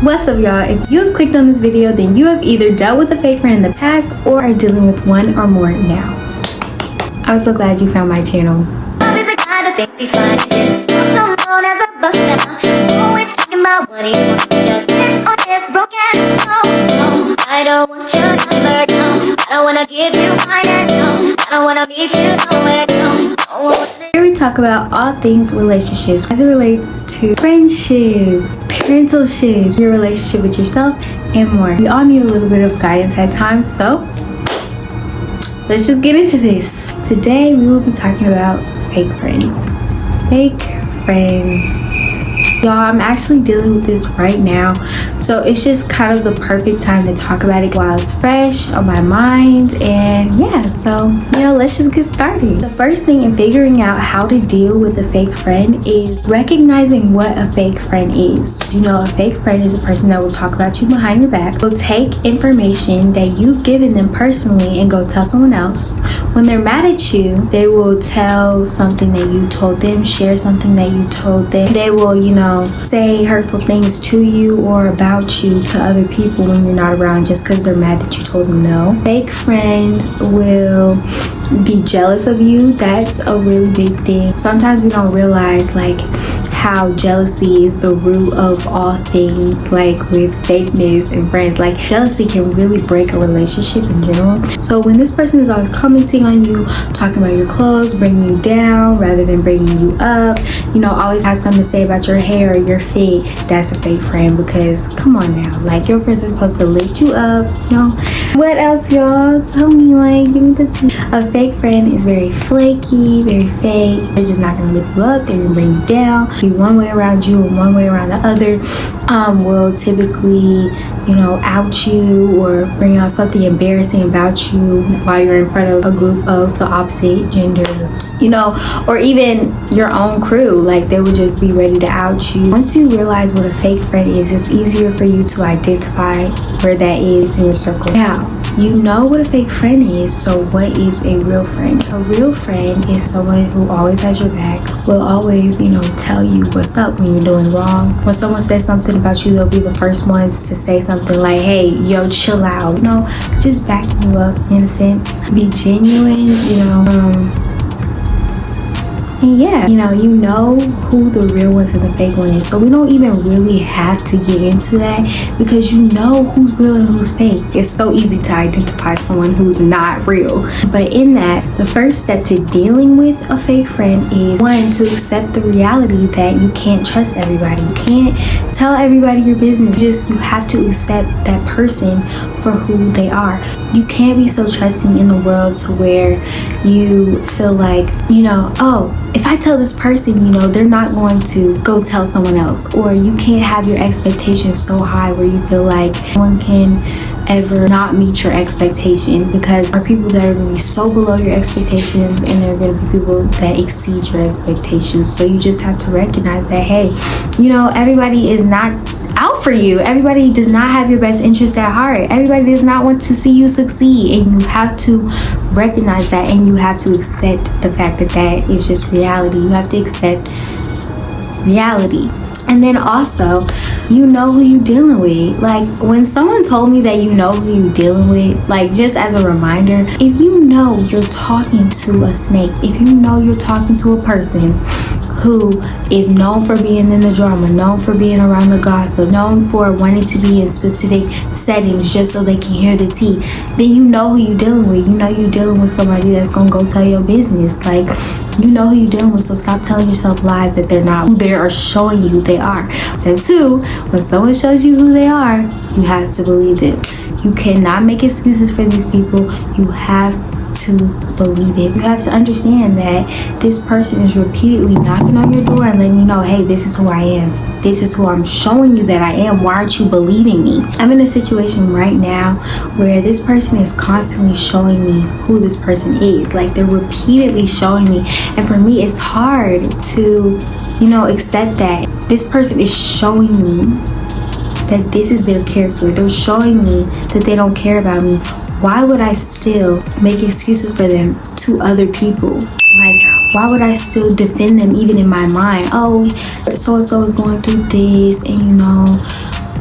What's up, y'all? If you have clicked on this video, then you have either dealt with a fake friend in the past or are dealing with one or more now. I'm so glad you found my channel. I don't want your number, no. I don't wanna give you mine, no. I don't wanna meet you nowhere, no. Here we talk about all things relationships as it relates to friendships, parentalships, your relationship with yourself, and more. We all need a little bit of guidance at times, so let's just get into this. Today we will be talking about fake friends. Fake friends. Y'all, I'm actually dealing with this right now, so it's just kind of the perfect time to talk about it while it's fresh on my mind. And yeah, so let's just get started. The first thing in figuring out how to deal with a fake friend is recognizing what a fake friend is. A fake friend is a person that will talk about you behind your back, will take information that you've given them personally and go tell someone else. When they're mad at you, they will tell something that you told them, share something that you told them. They will, say hurtful things to you or about you to other people when you're not around just because they're mad that you told them no. Fake friend will be jealous of you. That's a really big thing. Sometimes we don't realize how jealousy is the root of all things, with fakeness and friends. Jealousy can really break a relationship in general. So when this person is always commenting on you, talking about your clothes, bringing you down rather than bringing you up, always has something to say about your hair or your fit, that's a fake friend. Because come on now, your friends are supposed to lift you up, What else, y'all? Tell me, give me the tea. A fake friend is very flaky, very fake. They're just not gonna lift you up, they're gonna bring you down, be one way around you and one way around the other. Will typically out you or bring out something embarrassing about you while you're in front of a group of the opposite gender, or even your own crew. They would just be ready to out you. Once you realize what a fake friend is, it's easier for you to identify where that is in your circle. Now, you know what a fake friend is, so what is a real friend? A real friend is someone who always has your back, will always, tell you what's up when you're doing wrong. When someone says something about you, they'll be the first ones to say something like, hey, yo, chill out. Just backing you up in a sense. Be genuine, and yeah, you know who the real ones and the fake one is. So we don't even really have to get into that because you know who's real and who's fake. It's so easy to identify someone who's not real. But in that, the first step to dealing with a fake friend is, one, to accept the reality that you can't trust everybody. You can't tell everybody your business. You have to accept that person for who they are. You can't be so trusting in the world to where you feel like, if I tell this person, they're not going to go tell someone else. Or you can't have your expectations so high where you feel like no one can ever not meet your expectation, because there are people that are going to be so below your expectations and there are going to be people that exceed your expectations. So you just have to recognize that, hey, everybody is not out for you. Everybody does not have your best interest at heart. Everybody does not want to see you succeed, and you have to recognize that, and you have to accept the fact that that is just reality. You have to accept reality. And then also, who you dealing with. When someone told me that you know who you dealing with, just as a reminder, if you're talking to a snake, if you're talking to a person who is known for being in the drama, known for being around the gossip, known for wanting to be in specific settings just so they can hear the tea, then you know who you're dealing with. You're dealing with somebody that's gonna go tell your business. You know who you're dealing with, so stop telling yourself lies that they're not who they are showing you they are. So two, when someone shows you who they are, you have to believe them. You cannot make excuses for these people. You have to believe it. You have to understand that this person is repeatedly knocking on your door and letting you know, hey, this is who I am. This is who I'm showing you that I am. Why aren't you believing me? I'm in a situation right now where this person is constantly showing me who this person is. They're repeatedly showing me. And for me, it's hard to, accept that this person is showing me that this is their character. They're showing me that they don't care about me. Why would I still make excuses for them to other people? Why would I still defend them even in my mind? Oh, so-and-so is going through this, and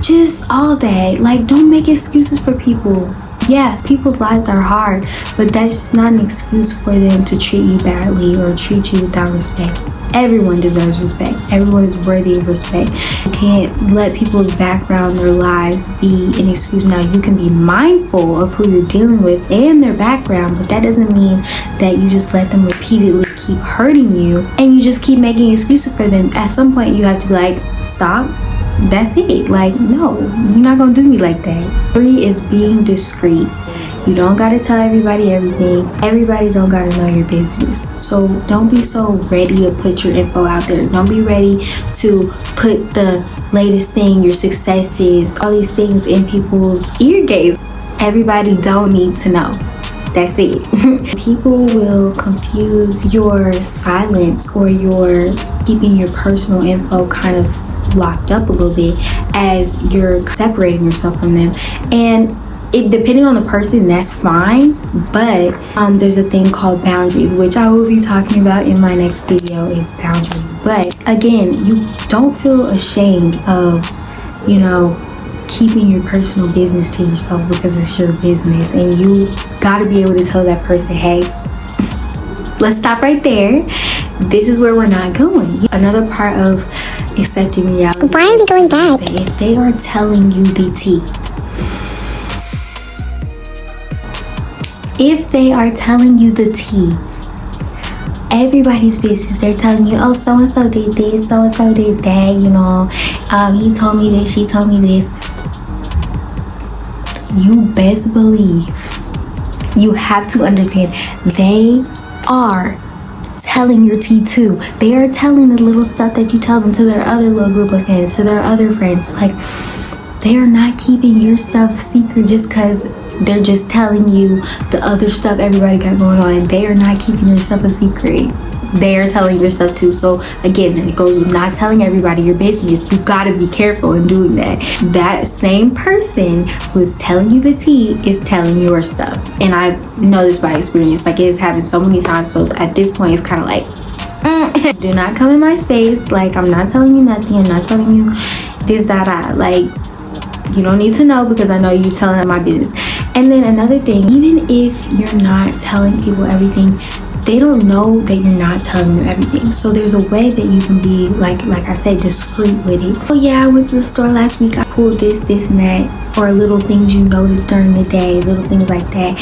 just all that. Like, don't make excuses for people. Yes, people's lives are hard, but that's not an excuse for them to treat you badly or treat you without respect. Everyone deserves respect. Everyone is worthy of respect. You can't let people's background, their lives be an excuse. Now, you can be mindful of who you're dealing with and their background, but that doesn't mean that you just let them repeatedly keep hurting you and you just keep making excuses for them. At some point, you have to be like, stop. That's it. Like, no, you're not gonna do me like that. 3 is being discreet. You don't gotta tell everybody everything. Everybody don't gotta know your business. So don't be so ready to put your info out there. Don't be ready to put the latest thing, your successes, all these things in people's ear gates. Everybody don't need to know. That's it. People will confuse your silence or your keeping your personal info kind of locked up a little bit as you're separating yourself from them, and it depending on the person, that's fine, but there's a thing called boundaries, which I will be talking about in my next video, is boundaries. But again, you don't feel ashamed of, you know, keeping your personal business to yourself, because it's your business, and you got to be able to tell that person, hey, let's stop right there. This is where we're not going. Another part of accepting reality. Why are we going back? If they are telling you the tea, if they are telling you the tea, everybody's business, they're telling you, oh, so and so did this, so and so did that, you know, he told me this, she told me this. You best believe, you have to understand, they are telling your tea too. They are telling the little stuff that you tell them to their other little group of friends, to their other friends. Like, they are not keeping your stuff secret just because they're just telling you the other stuff everybody got going on, and they are not keeping your stuff a secret. They are telling your stuff too. So again, it goes with not telling everybody your business. You gotta be careful in doing that. That same person who is telling you the tea is telling your stuff, and I know this by experience. Like, it has happened so many times. So at this point, it's kind of like, do not come in my space. Like, I'm not telling you nothing. I'm not telling you this, that. Like, you don't need to know, because I know you telling my business. And then another thing, even if you're not telling people everything, they don't know that you're not telling them everything. So there's a way that you can be, like I said, discreet with it. Oh yeah, I went to the store last week, I pulled this and that, or little things you notice during the day, little things like that.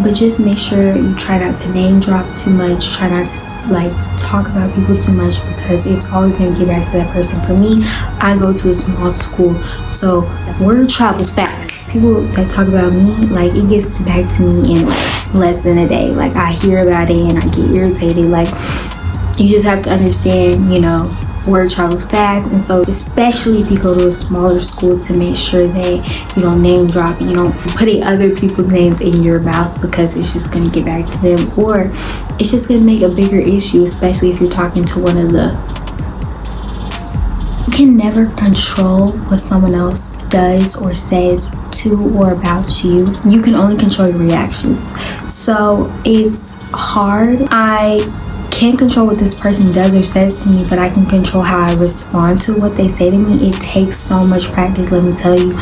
But just make sure you try not to name drop too much, try not to like talk about people too much, because it's always going to get back to that person. For me, I go to a small school, so word travels fast. People that talk about me, like, it gets back to me in like less than a day. Like, I hear about it and I get irritated. Like, you just have to understand, you know, word travels fast. And so especially if you go to a smaller school, to make sure that you don't name drop, you don't putting other people's names in your mouth, because it's just going to get back to them, or it's just going to make a bigger issue, especially if you're talking to one of the... You can never control what someone else does or says to or about you. You can only control your reactions. So it's hard. I can't control what this person does or says to me, but I can control how I respond to what they say to me. It takes so much practice, let me tell you.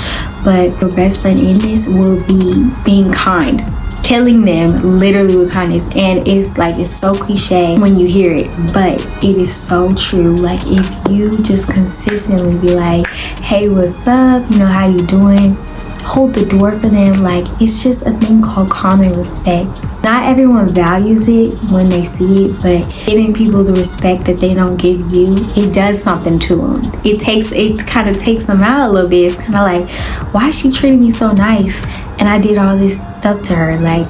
But your best friend in this will be being kind, killing them literally with kindness. And it's like, it's so cliche when you hear it, but it is so true. Like, if you just consistently be like, hey, what's up, you know, how you doing, hold the door for them. Like, it's just a thing called common respect. Not everyone values it when they see it, but giving people the respect that they don't give you, it does something to them. It kind of takes them out a little bit. It's kind of like, why is she treating me so nice and I did all this stuff to her? Like,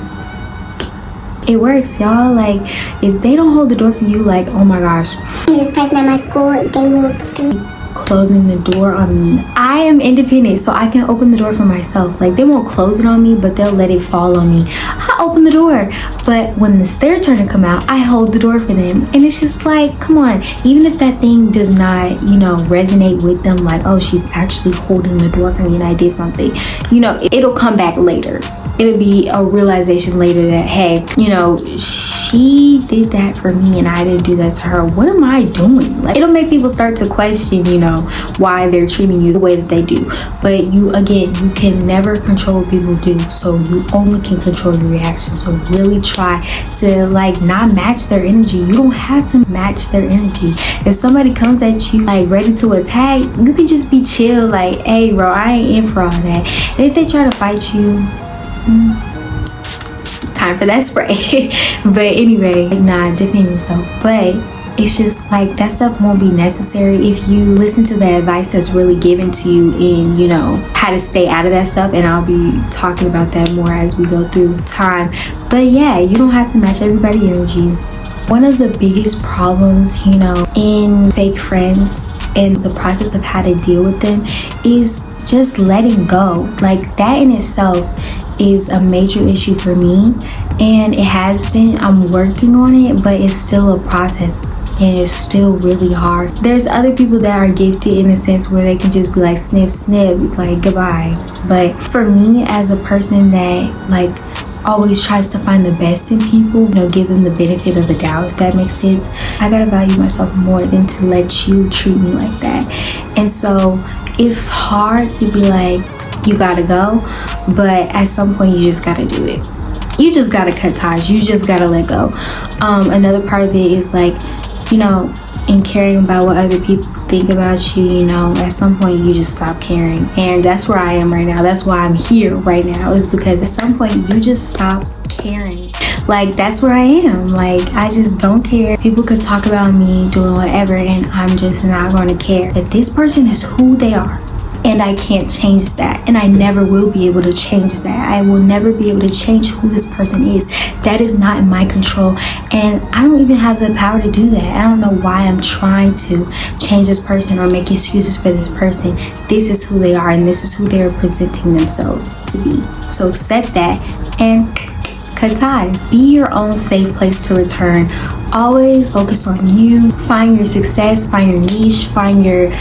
it works, y'all. Like, if they don't hold the door for you, like, oh my gosh, This person at my school, they will keep closing the door on me. I am independent, so I can open the door for myself. Like, they won't close it on me, but they'll let it fall on me. I open the door, but when it's their turn to come out, I hold the door for them. And it's just like, come on, even if that thing does not, you know, resonate with them, like, oh, she's actually holding the door for me and I did something, you know, it'll come back later. It'll be a realization later that, hey, you know, she did that for me and I didn't do that to her. What am I doing? Like, it'll make people start to question, you know, know, why they're treating you the way that they do. But you can never control what people do, so you only can control your reaction. So really try to like not match their energy. You don't have to match their energy. If somebody comes at you like ready to attack, you can just be chill, like, hey bro, I ain't in for all that. And if they try to fight you, time for that spray. But anyway, nah, defend yourself. But it's just like that stuff won't be necessary if you listen to the advice that's really given to you in, you know, how to stay out of that stuff. And I'll be talking about that more as we go through time. But yeah, you don't have to match everybody's energy. One of the biggest problems, you know, in fake friends and the process of how to deal with them is just letting go. Like that in itself is a major issue for me, and it has been. I'm working on it, but it's still a process and it's still really hard. There's other people that are gifted in a sense where they can just be like snip snip, like goodbye. But for me, as a person that like always tries to find the best in people, you know, give them the benefit of the doubt, if that makes sense, I gotta value myself more than to let you treat me like that. And so it's hard to be like, you gotta go, but at some point you just gotta do it. You just gotta cut ties. You just gotta let go. Another part of it is like, you know, in caring about what other people think about you, you know, at some point you just stop caring. And that's where I am right now. That's why I'm here right now, is because at some point you just stop caring. Like that's where I am. Like I just don't care. People could talk about me doing whatever and I'm just not going to care. That this person is who they are. And I can't change that, and I never will be able to change that. I will never be able to change who this person is. That is not in my control, and I don't even have the power to do that. I don't know why I'm trying to change this person or make excuses for this person. This is who they are, and this is who they're presenting themselves to be. So accept that and cut ties. Be your own safe place to return. Always focus on you. Find your success, find your niche, find your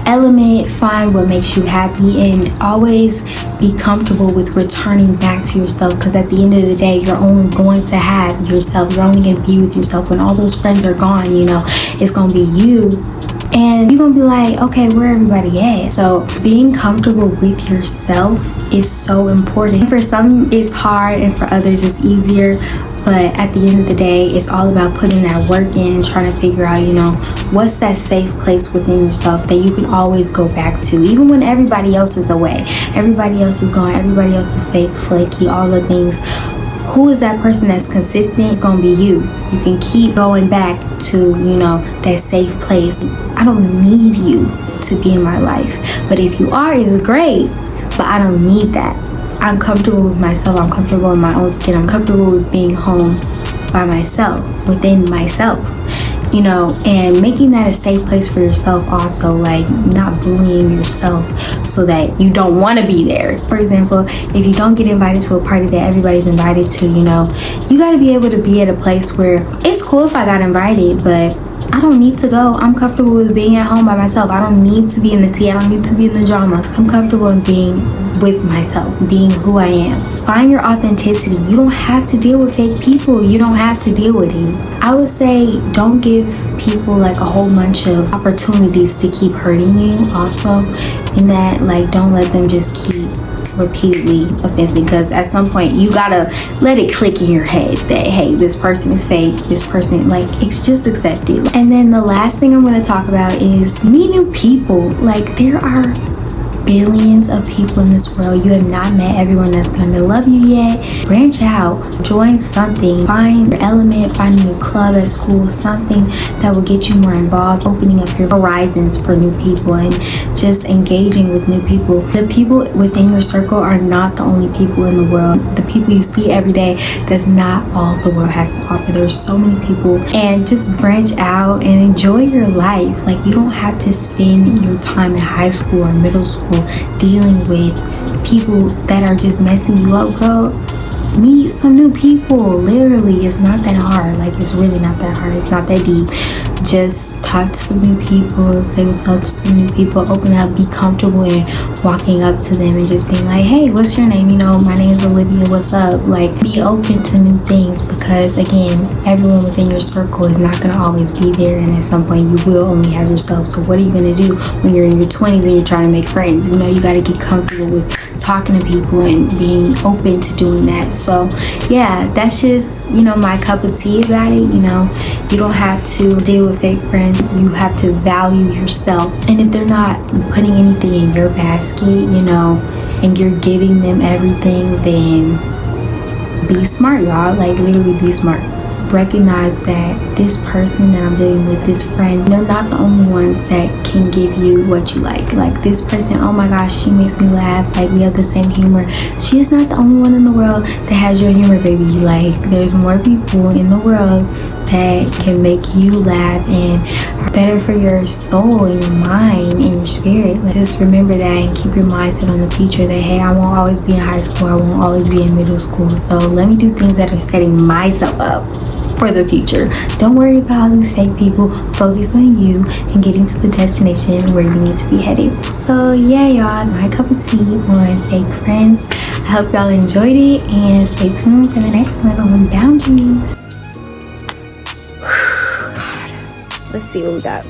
element, find what makes you happy, and always be comfortable with returning back to yourself, because at the end of the day, you're only going to have yourself. You're only going to be with yourself. When all those friends are gone, you know, it's going to be you. And you're gonna be like, okay, where everybody at? So being comfortable with yourself is so important. For some it's hard and for others it's easier, but at the end of the day, it's all about putting that work in, trying to figure out, you know, what's that safe place within yourself that you can always go back to, even when everybody else is away, everybody else is gone, everybody else is fake, flaky, all the things. Who is that person that's consistent? It's gonna be you. You can keep going back to, you know, that safe place. I don't need you to be in my life, but if you are, it's great, but I don't need that. I'm comfortable with myself. I'm comfortable in my own skin. I'm comfortable with being home by myself, within myself, you know, and making that a safe place for yourself also, like not bullying yourself so that you don't want to be there. For example, if you don't get invited to a party that everybody's invited to, you know, you got to be able to be at a place where it's cool if I got invited, but I don't need to go. I'm comfortable with being at home by myself. I don't need to be in the tea. I don't need to be in the drama. I'm comfortable in being with myself, being who I am. Find your authenticity. You don't have to deal with fake people. You don't have to deal with it. I would say don't give people like a whole bunch of opportunities to keep hurting you also, in that like don't let them just keep repeatedly offending, because at some point you gotta let it click in your head that hey, this person is fake, this person, like, it's just accept it. And then the last thing I'm going to talk about is meet new people. Like there are billions of people in this world. You have not met everyone that's going to love you yet. Branch out, join something, find your element, find a new club at school, something that will get you more involved, opening up your horizons for new people and just engaging with new people. The people within your circle are not the only people in the world. The people you see every day, that's not all the world has to offer. There's so many people, and just branch out and enjoy your life. Like you don't have to spend your time in high school or middle school dealing with people that are just messing you up, girl. Meet some new people. Literally, it's not that hard. Like it's really not that hard. It's not that deep. just talk to some new people, say what's up to some new people, open up, be comfortable in walking up to them and just being like, hey, what's your name? You know, my name is Olivia, what's up? Like, be open to new things, because again, everyone within your circle is not going to always be there, and at some point you will only have yourself. So what are you going to do when you're in your 20s and you're trying to make friends? You know, you got to get comfortable with talking to people and being open to doing that. So yeah, that's just, you know, my cup of tea about it. You know, you don't have to deal with fake friends. You have to value yourself, and if they're not putting anything in your basket, you know, and you're giving them everything, then be smart, y'all. Like, literally be smart. Recognize that this person that I'm dealing with, this friend, they're not the only ones that can give you what you like. Like, this person, oh my gosh, she makes me laugh, like, we have the same humor. She is not the only one in the world that has your humor, baby. Like, there's more people in the world that can make you laugh and are better for your soul and your mind and your spirit. Like, just remember that and keep your mindset on the future that, hey, I won't always be in high school, I won't always be in middle school, so let me do things that are setting myself up for the future. Don't worry about all these fake people. Focus on you and getting to the destination where you need to be headed. So yeah, y'all, my cup of tea on fake friends. I hope y'all enjoyed it, and stay tuned for the next one on boundaries. Let's see what we got.